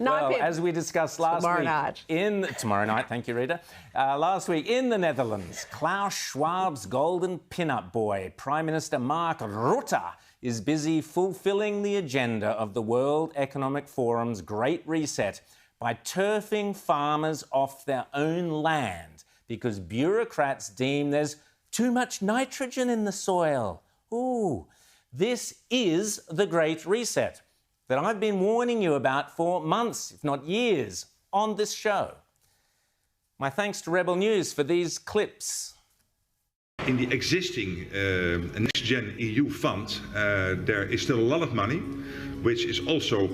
Well, as we discussed last week, tomorrow night, thank you, Rita. Last week in the Netherlands, Klaus Schwab's golden pin-up boy, Prime Minister Mark Rutte, is busy fulfilling the agenda of the World Economic Forum's Great Reset by turfing farmers off their own land because bureaucrats deem there's too much nitrogen in the soil. Ooh, this is the Great Reset that I've been warning you about for months, if not years, on this show. My thanks to Rebel News for these clips. In the existing Next-Gen EU fund, there is still a lot of money, which is also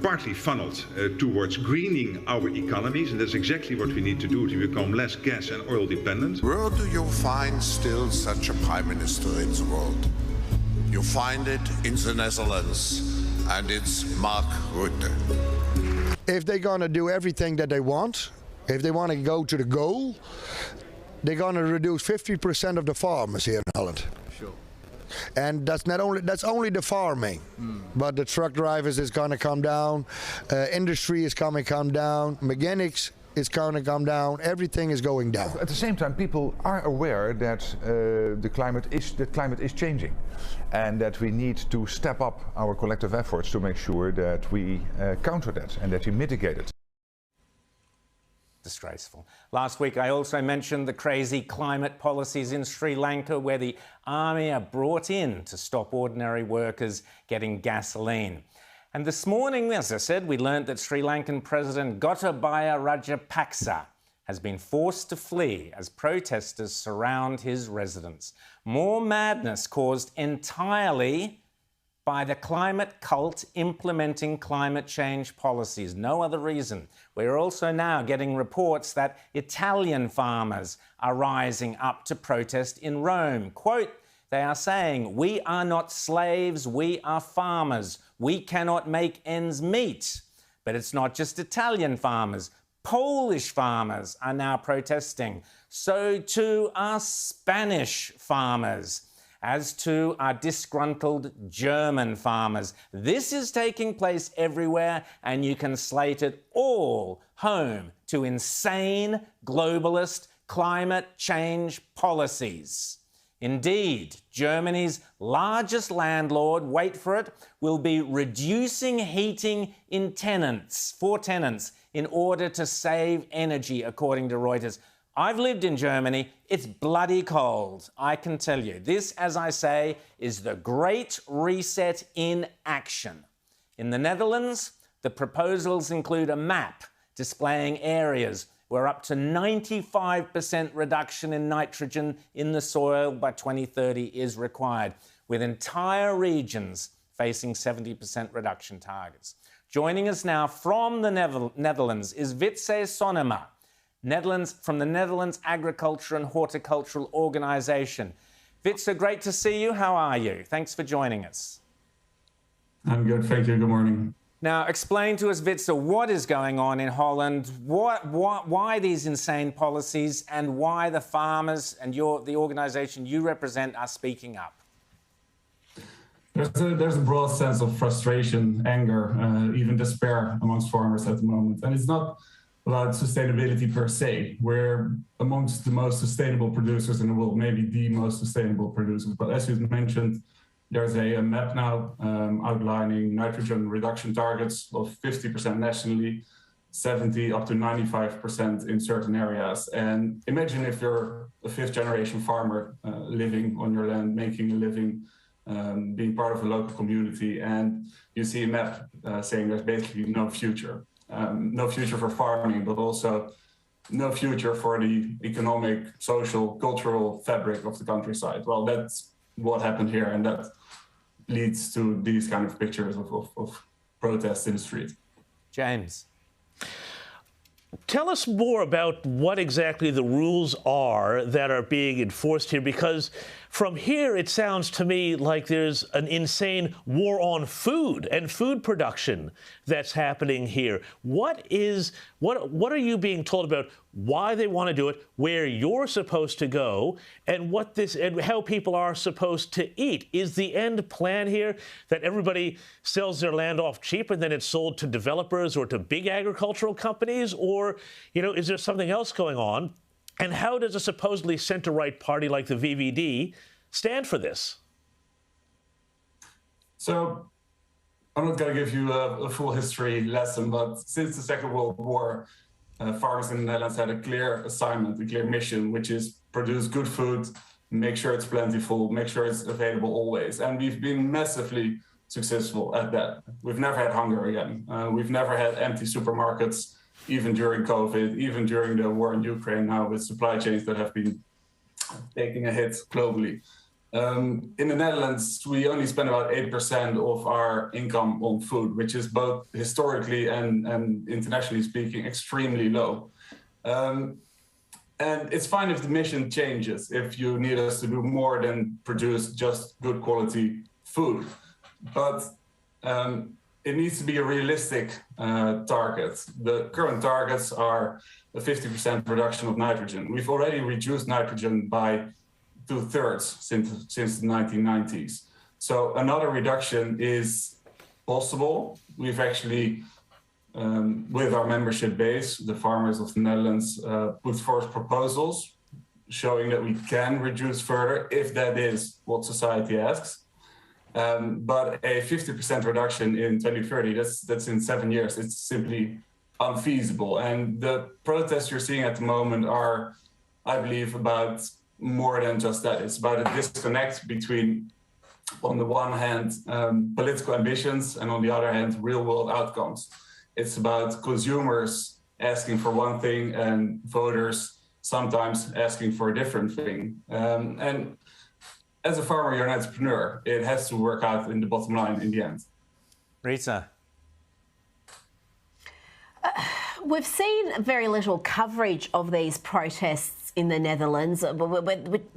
partly funneled towards greening our economies, and that's exactly what we need to do to become less gas and oil dependent. Where do you find still such a Prime Minister in the world? You find it in the Netherlands, and it's Mark Rutte. If they're going to do everything that they want, if they want to go to the goal, they're going to reduce 50% of the farmers here in Holland. Sure. And that's only the farming. But the truck drivers is going to come down, industry is going to come down, mechanics is going to come down, everything is going down. At the same time, people are aware that the climate is changing, and that we need to step up our collective efforts to make sure that we counter that and that we mitigate it. Disgraceful. Last week I also mentioned the crazy climate policies in Sri Lanka where the army are brought in to stop ordinary workers getting gasoline. And this morning, as I said, we learnt that Sri Lankan President Gotabaya Rajapaksa has been forced to flee as protesters surround his residence. More madness caused entirely by the climate cult implementing climate change policies. No other reason. We're also now getting reports that Italian farmers are rising up to protest in Rome. Quote, they are saying, "We are not slaves, we are farmers. We cannot make ends meet." But it's not just Italian farmers. Polish farmers are now protesting. So too are Spanish farmers, as too are disgruntled German farmers. This is taking place everywhere, and you can slate it all home to insane globalist climate change policies. Indeed, Germany's largest landlord, wait for it, will be reducing heating for tenants in order to save energy, according to Reuters. I've lived in Germany. It's bloody cold, I can tell you. This, as I say, is the Great Reset in action. In the Netherlands, the proposals include a map displaying areas where up to 95% reduction in nitrogen in the soil by 2030 is required, with entire regions facing 70% reduction targets. Joining us now from the Netherlands is Witse Sonnema, from the Netherlands Agriculture and Horticultural Organization. Witse, great to see you. How are you? Thanks for joining us. I'm good, thank you. Good morning. Now, explain to us, Witse, what is going on in Holland, why these insane policies, and why the farmers and the organisation you represent are speaking up. There's a broad sense of frustration, anger, even despair amongst farmers at the moment. And it's not about sustainability per se. We're amongst the most sustainable producers in the world, maybe the most sustainable producers. But as you mentioned, there's a map now outlining nitrogen reduction targets of 50% nationally, 70 up to 95% in certain areas. And imagine if you're a fifth-generation farmer living on your land, making a living, being part of a local community, and you see a map saying there's basically no future. No future for farming, but also no future for the economic, social, cultural fabric of the countryside. Well, that's what happened here, and that leads to these kind of pictures of protests in the street. James. Tell us more about what exactly the rules are that are being enforced here, because From here, it sounds to me like there's an insane war on food and food production that's happening here. What are you being told about why they want to do it, where you're supposed to go, and and how people are supposed to eat? Is the end plan here that everybody sells their land off cheap and then it's sold to developers or to big agricultural companies, or is there something else going on? And how does a supposedly center-right party like the VVD stand for this? So I'm not going to give you a full history lesson, but since the Second World War, farmers in the Netherlands had a clear assignment, a clear mission, which is produce good food, make sure it's plentiful, make sure it's available always. And we've been massively successful at that. We've never had hunger again. We've never had empty supermarkets, even during COVID, even during the war in Ukraine now, with supply chains that have been taking a hit globally. In the Netherlands, we only spend about 8% of our income on food, which is both historically and internationally speaking extremely low. And it's fine if the mission changes, if you need us to do more than produce just good quality food. But it needs to be a realistic target. The current targets are a 50% reduction of nitrogen. We've already reduced nitrogen by 2/3 since the 1990s. So another reduction is possible. We've actually, with our membership base, the farmers of the Netherlands, put forth proposals showing that we can reduce further if that is what society asks. But a 50% reduction in 2030, that's in 7 years. It's simply unfeasible. And the protests you're seeing at the moment are, I believe, about more than just that. It's about a disconnect between, on the one hand, political ambitions, and on the other hand, real world outcomes. It's about consumers asking for one thing and voters sometimes asking for a different thing. And as a farmer, you're an entrepreneur. It has to work out in the bottom line in the end. Rita. We've seen very little coverage of these protests in the Netherlands, but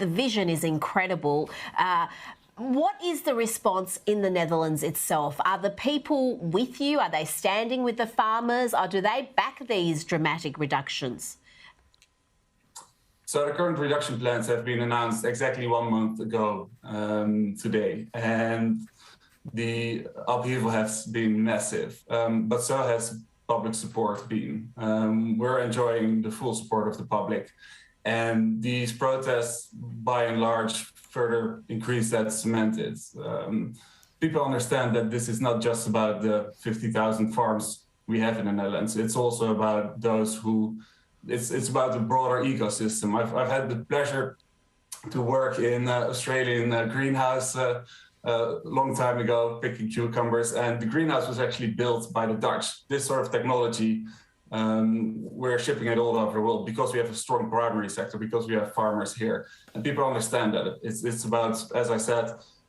the vision is incredible. What is the response in the Netherlands itself? Are the people with you? Are they standing with the farmers? Or do they back these dramatic reductions? So the current reduction plans have been announced exactly 1 month ago today, and the upheaval has been massive, but so has public support been. We're enjoying the full support of the public, and these protests, by and large, further increase that cement it. People understand that this is not just about the 50,000 farms we have in the Netherlands. It's also about those who It's about the broader ecosystem. I've had the pleasure to work in Australian greenhouse a long time ago, picking cucumbers, and the greenhouse was actually built by the Dutch. This sort of technology, we're shipping it all over the world because we have a strong primary sector, because we have farmers here. And people understand that. It's about, as I said,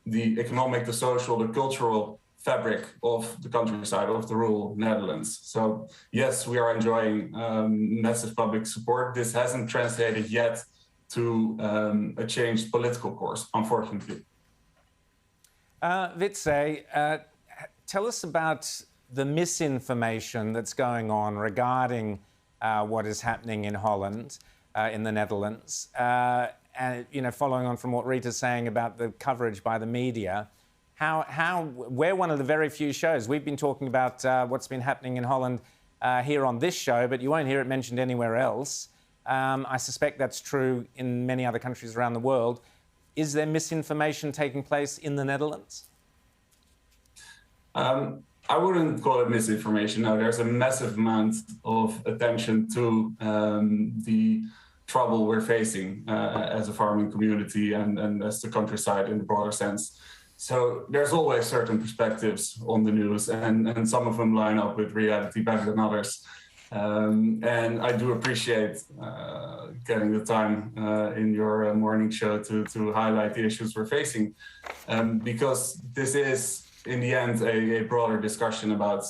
the economic, the social, the cultural fabric of the countryside, of the rural Netherlands. So yes, we are enjoying massive public support. This hasn't translated yet to a changed political course, unfortunately. Vitse, tell us about the misinformation that's going on regarding what is happening in Holland, in the Netherlands. And, following on from what Rita's saying about the coverage by the media, we're one of the very few shows. We've been talking about what's been happening in Holland here on this show, but you won't hear it mentioned anywhere else. I suspect that's true in many other countries around the world. Is there misinformation taking place in the Netherlands? I wouldn't call it misinformation. No, there's a massive amount of attention to the trouble we're facing as a farming community and as the countryside in the broader sense. So there's always certain perspectives on the news, and some of them line up with reality better than others. And I do appreciate getting the time in your morning show to highlight the issues we're facing, because this is, in the end, a broader discussion about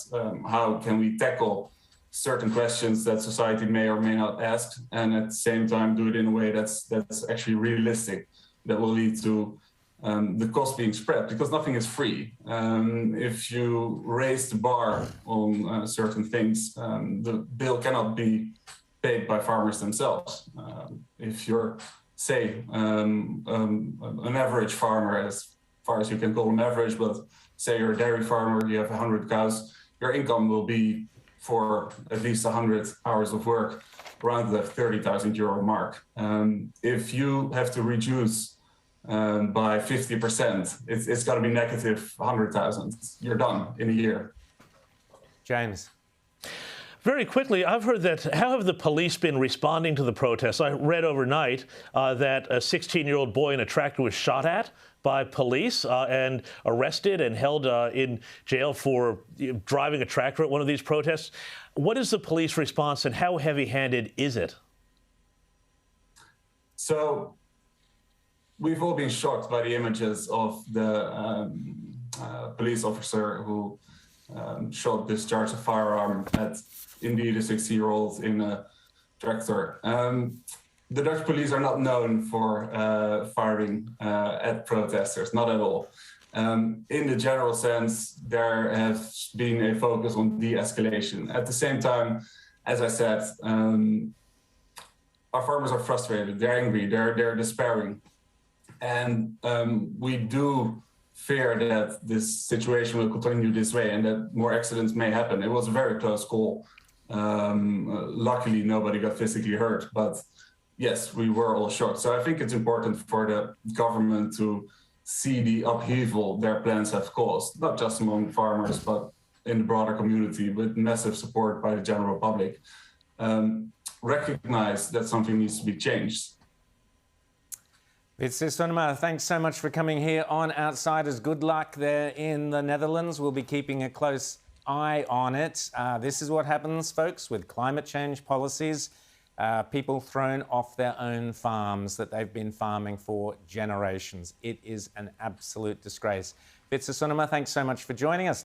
how can we tackle certain questions that society may or may not ask, and at the same time do it in a way that's actually realistic. that will lead to the cost being spread, because nothing is free. If you raise the bar on certain things, the bill cannot be paid by farmers themselves. If you're, say, an average farmer, as far as you can call them average, but say you're a dairy farmer, you have 100 cows, your income will be for at least 100 hours of work around the €30,000 mark. If you have to reduce by 50%, it's got to be negative 100,000. You're done in a year. James. Very quickly, I've heard that, how have the police been responding to the protests? I read overnight that a 16-year-old boy in a tractor was shot at by police and arrested and held in jail for driving a tractor at one of these protests. What is the police response and how heavy-handed is it? So, we've all been shocked by the images of the police officer who discharged a firearm at indeed a 60-year-old in a tractor. The Dutch police are not known for firing at protesters, not at all. In the general sense, there has been a focus on de-escalation. At the same time, as I said, our farmers are frustrated, they're angry, they're despairing. And we do fear that this situation will continue this way and that more accidents may happen. It was a very close call. Luckily, nobody got physically hurt, but yes, we were all shocked. So I think it's important for the government to see the upheaval their plans have caused, not just among farmers, but in the broader community with massive support by the general public. Recognize that something needs to be changed. Wietse Sonema, thanks so much for coming here on Outsiders. Good luck there in the Netherlands. We'll be keeping a close eye on it. This is what happens, folks, with climate change policies. People thrown off their own farms that they've been farming for generations. It is an absolute disgrace. Wietse Sonema, thanks so much for joining us.